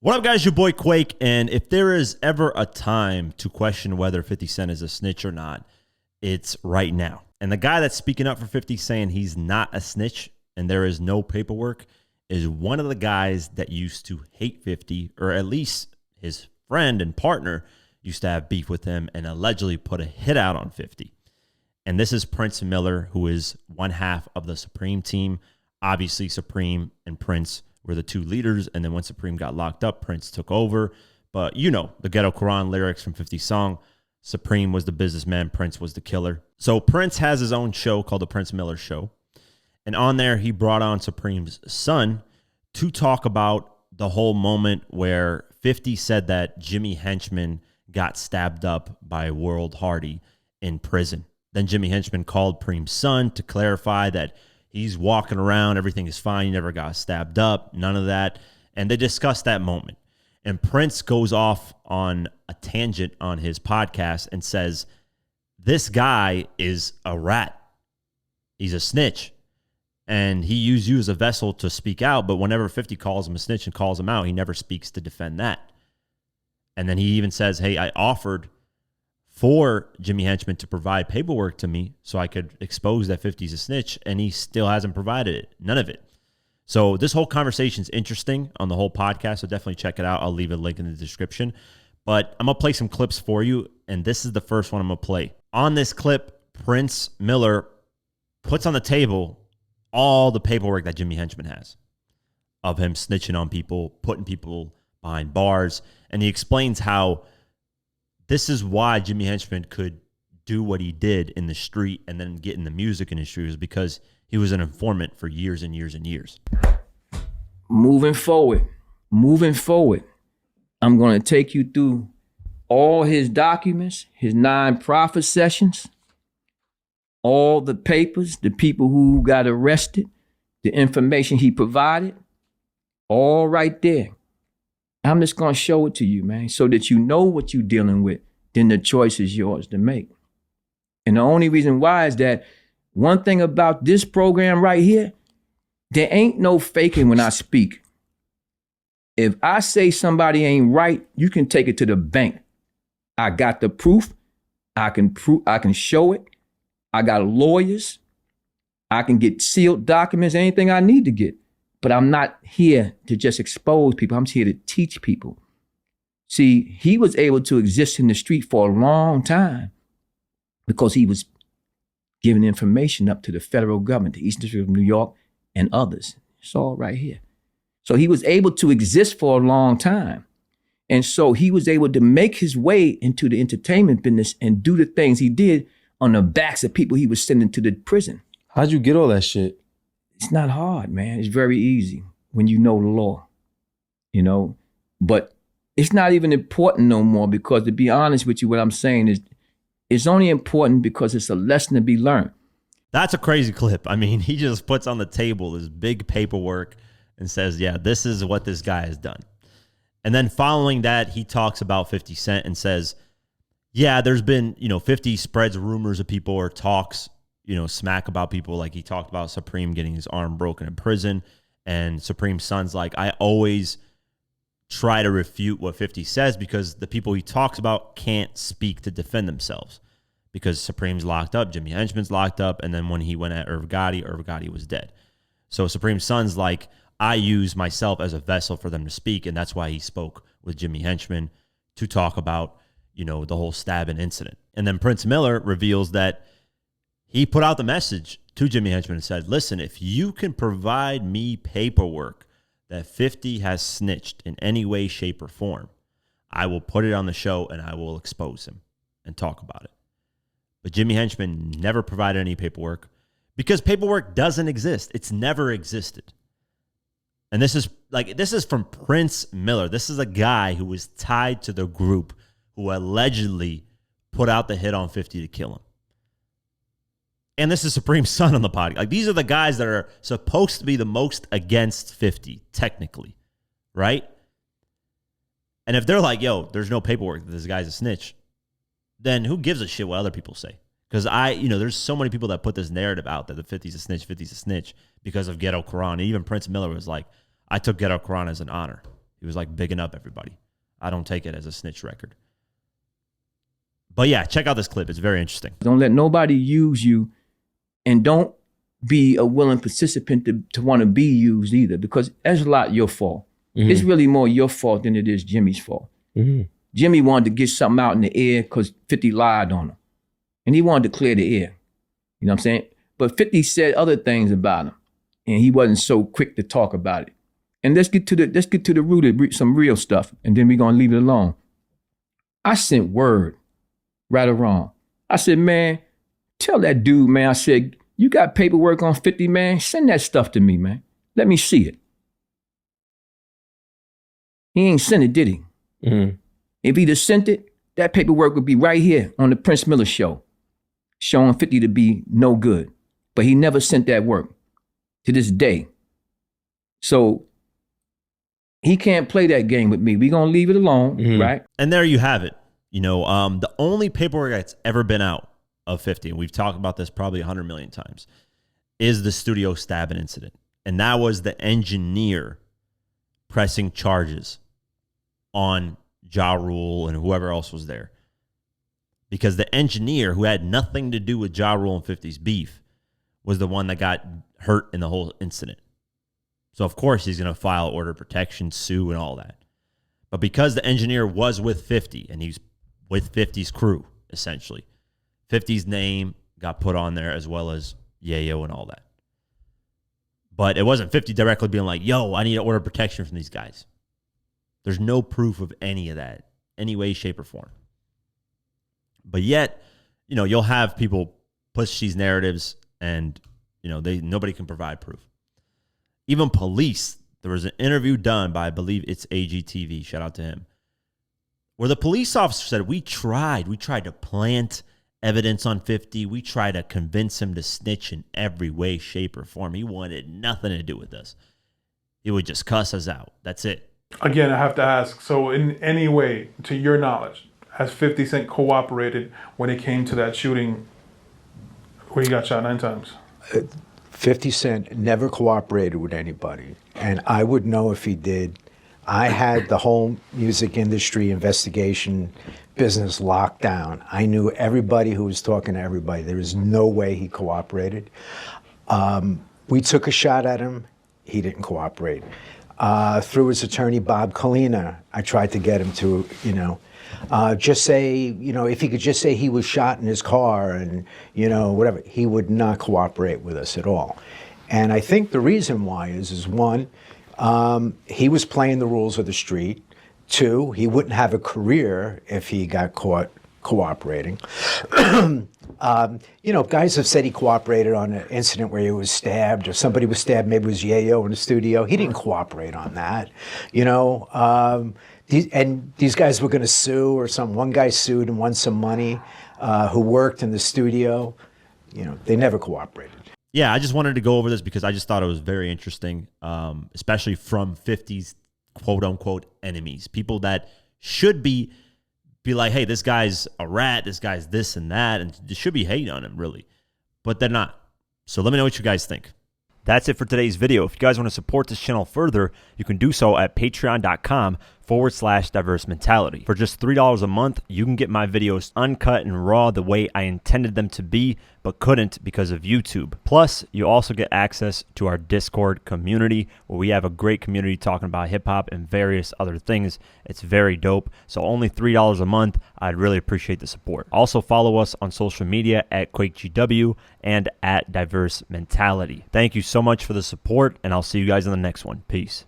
What up, guys? Your boy Quake, and if there is ever a time to question whether 50 Cent is a snitch or not, it's right now. And the guy that's speaking up for 50 saying he's not a snitch and there is no paperwork is one of the guys that used to hate 50, or at least his friend and partner used to have beef with him and allegedly put a hit out on 50. And this is Prince Miller, who is one half of the Supreme team. Obviously, Supreme and Prince were the two leaders, and then when Supreme got locked up, Prince took over. But you know, the Ghetto Quran lyrics from 50's song, Supreme was the businessman, Prince was the killer. So Prince has his own show called The Prince Miller Show. And on there, he brought on Supreme's son to talk about the whole moment where 50 said that Jimmy Henchman got stabbed up by World Hardy in prison. Then Jimmy Henchman called Preem's son to clarify that he's walking around, everything is fine, he never got stabbed up, none of that. And they discussed that moment. And Prince goes off on a tangent on his podcast and says, this guy is a rat. He's a snitch. And he used you as a vessel to speak out, but whenever 50 calls him a snitch and calls him out, he never speaks to defend that. And then he even says, hey, I offered for Jimmy Henchman to provide paperwork to me so I could expose that 50's a snitch, and he still hasn't provided it. None of it. So this whole conversation is interesting on the whole podcast, so definitely check it out. I'll leave a link in the description. But I'm going to play some clips for you, and this is the first one I'm going to play. On this clip, Prince Miller puts on the table all the paperwork that Jimmy Henchman has of him snitching on people, putting people behind bars, and he explains how this is why Jimmy Henchman could do what he did in the street and then get in the music industry, was because he was an informant for years and years and years. Moving forward, I'm going to take you through all his documents, his non-profit sessions, all the papers, the people who got arrested, the information he provided, all right there. I'm just going to show it to you, man, so that you know what you're dealing with. Then the choice is yours to make. And the only reason why is that one thing about this program right here, there ain't no faking when I speak. If I say somebody ain't right, you can take it to the bank. I got the proof. I can show it. I got lawyers. I can get sealed documents, anything I need to get. But I'm not here to just expose people. I'm here to teach people. See, he was able to exist in the street for a long time because he was giving information up to the federal government, the Eastern District of New York, and others. It's all right here. So he was able to exist for a long time. And so he was able to make his way into the entertainment business and do the things he did on the backs of people he was sending to the prison. How'd you get all that shit? It's not hard, man. It's very easy when you know the law, you know. But it's not even important no more, because to be honest with you, what I'm saying is it's only important because it's a lesson to be learned. That's a crazy clip. I mean, he just puts on the table this big paperwork and says, yeah, this is what this guy has done. And then following that, he talks about 50 Cent and says, yeah, there's been, 50 spreads rumors of people or talks, smack about people. Like he talked about Supreme getting his arm broken in prison, and Supreme's son's like, I always try to refute what 50 says because the people he talks about can't speak to defend themselves because Supreme's locked up, Jimmy Henchman's locked up, and then when he went at Irv Gotti was dead. So Supreme's son's like, I use myself as a vessel for them to speak, and that's why he spoke with Jimmy Henchman to talk about, the whole stabbing incident. And then Prince Miller reveals that he put out the message to Jimmy Henchman and said, listen, if you can provide me paperwork that 50 has snitched in any way, shape, or form, I will put it on the show and I will expose him and talk about it. But Jimmy Henchman never provided any paperwork because paperwork doesn't exist. It's never existed. And this is from Prince Miller. This is a guy who was tied to the group who allegedly put out the hit on 50 to kill him. And this is Supreme's son on the podcast. Like, these are the guys that are supposed to be the most against 50, technically, right? And if they're like, yo, there's no paperwork that this guy's a snitch, then who gives a shit what other people say? Because there's so many people that put this narrative out that the 50's a snitch because of Ghetto Quran. And even Prince Miller was like, I took Ghetto Quran as an honor. He was like bigging up everybody. I don't take it as a snitch record. But yeah, check out this clip. It's very interesting. Don't let nobody use you, and don't be a willing participant to want to be used either, because that's a lot your fault. It's really more your fault than it is Jimmy's fault. Jimmy wanted to get something out in the air because 50 lied on him. And he wanted to clear the air. You know what I'm saying? But 50 said other things about him, and he wasn't so quick to talk about it. And let's get to the root of some real stuff, and then we're gonna leave it alone. I sent word, right or wrong. I said, man, tell that dude, man, I said, you got paperwork on 50, man? Send that stuff to me, man. Let me see it. He ain't sent it, did he? If he'd have sent it, that paperwork would be right here on the Prince Miller show, showing 50 to be no good. But he never sent that work to this day. So he can't play that game with me. We're going to leave it alone, right? And there you have it. You know, the only paperwork that's ever been out of 50, and we've talked about this probably 100 million times, is the studio stabbing incident. And that was the engineer pressing charges on Ja Rule and whoever else was there. Because the engineer, who had nothing to do with Ja Rule and 50's beef, was the one that got hurt in the whole incident. So, of course, he's going to file order of protection, sue, and all that. But because the engineer was with 50, and he's with 50's crew, essentially, 50's name got put on there as well as Yayo and all that. But it wasn't 50 directly being like, yo, I need an order of protection from these guys. There's no proof of any of that, any way, shape, or form. But yet, you know, you'll have people push these narratives, and, you know, nobody can provide proof. Even police, there was an interview done by, I believe it's AGTV, shout out to him, where the police officer said, we tried to plant evidence on 50. We tried to convince him to snitch in every way, shape, or form. He wanted nothing to do with us. He would just cuss us out. That's it. Again, I have to ask, so in any way, to your knowledge, has 50 Cent cooperated when it came to that shooting where he got shot 9 times? 50 Cent never cooperated with anybody, and I would know if he did. I had the whole music industry investigation business locked down. I knew everybody who was talking to everybody. There was no way he cooperated. We took a shot at him. He didn't cooperate. Through his attorney, Bob Colina, I tried to get him to, just say, if he could just say he was shot in his car and, whatever, he would not cooperate with us at all. And I think the reason why is one, he was playing the rules of the street. 2, he wouldn't have a career if he got caught cooperating. Guys have said he cooperated on an incident where he was stabbed, or somebody was stabbed, maybe it was Yayo in the studio. He didn't cooperate on that, and these guys were going to sue, or one guy sued and won some money, who worked in the studio. They never cooperated. Yeah, I just wanted to go over this because I just thought it was very interesting, especially from 50's quote-unquote enemies, people that should be like, hey, this guy's a rat, this guy's this and that, and they should be hating on him, really. But they're not. So let me know what you guys think. That's it for today's video. If you guys want to support this channel further, you can do so at patreon.com/diverse mentality. For just $3 a month, you can get my videos uncut and raw the way I intended them to be, but couldn't because of YouTube. Plus, you also get access to our Discord community, where we have a great community talking about hip-hop and various other things. It's very dope. So only $3 a month. I'd really appreciate the support. Also, follow us on social media at QuakeGW and at Diverse Mentality. Thank you so much for the support, and I'll see you guys in the next one. Peace.